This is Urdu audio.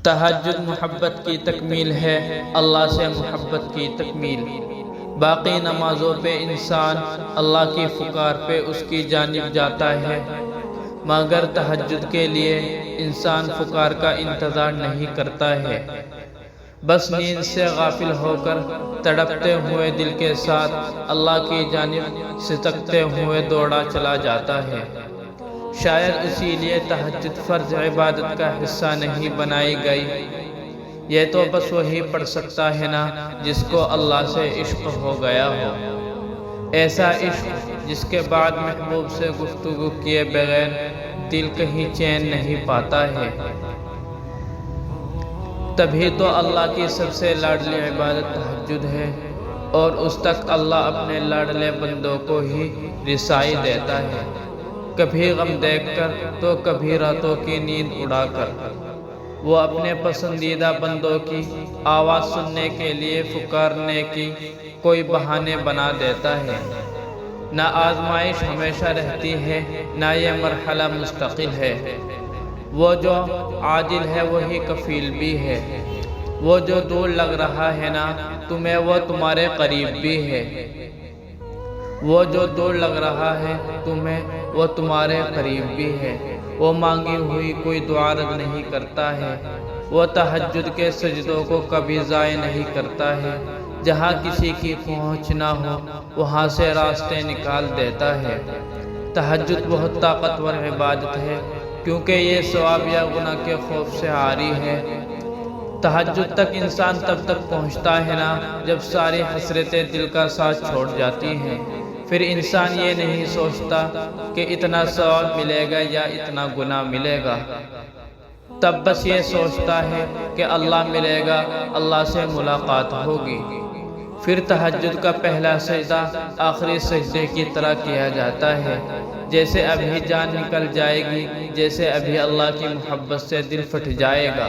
تہجد محبت کی تکمیل ہے، اللہ سے محبت کی تکمیل۔ باقی نمازوں پہ انسان اللہ کی پکار پہ اس کی جانب جاتا ہے، مگر تہجد کے لیے انسان پکار کا انتظار نہیں کرتا ہے، بس نیند سے غافل ہو کر تڑپتے ہوئے دل کے ساتھ اللہ کی جانب سسکتے ہوئے دوڑا چلا جاتا ہے۔ شاید اسی لیے تہجد فرض عبادت کا حصہ نہیں بنائی گئی۔ یہ تو بس وہی پڑھ سکتا ہے نا جس کو اللہ سے عشق ہو گیا ہو، ایسا عشق جس کے بعد محبوب سے گفتگو کیے بغیر دل کہیں چین نہیں پاتا ہے۔ تبھی تو اللہ کی سب سے لاڈلی عبادت تہجد ہے، اور اس تک اللہ اپنے لاڈلے بندوں کو ہی رسائی دیتا ہے، کبھی غم دیکھ کر تو کبھی راتوں کی نیند اڑا کر۔ وہ اپنے پسندیدہ بندوں کی آواز سننے کے لیے پکارنے کی کوئی بہانے بنا دیتا ہے۔ نہ آزمائش ہمیشہ رہتی ہے، نہ یہ مرحلہ مستقل ہے۔ وہ جو عاجل ہے وہی کفیل بھی ہے، وہ جو دور لگ رہا ہے نا تمہیں وہ تمہارے قریب بھی ہے، وہ جو دور لگ رہا ہے تمہیں وہ تمہارے قریب بھی ہے۔ وہ مانگی ہوئی کوئی دعا رد نہیں کرتا ہے، وہ تہجد کے سجدوں کو کبھی ضائع نہیں کرتا ہے، جہاں کسی کی پہنچ نہ ہو وہاں سے راستے نکال دیتا ہے۔ تہجد بہت طاقتور عبادت ہے، کیونکہ یہ ثواب یا گناہ کے خوف سے عاری ہے۔ تہجد تک انسان تب تک پہنچتا ہے نا جب ساری حسرتیں دل کا ساتھ چھوڑ جاتی ہیں، پھر انسان یہ نہیں سوچتا کہ اتنا ثواب ملے گا یا اتنا گناہ ملے گا، تب بس یہ سوچتا ہے کہ اللہ ملے گا، اللہ سے ملاقات ہوگی۔ پھر تہجد کا پہلا سجدہ آخری سجدے کی طرح کیا جاتا ہے، جیسے ابھی جان نکل جائے گی، جیسے ابھی اللہ کی محبت سے دل پھٹ جائے گا۔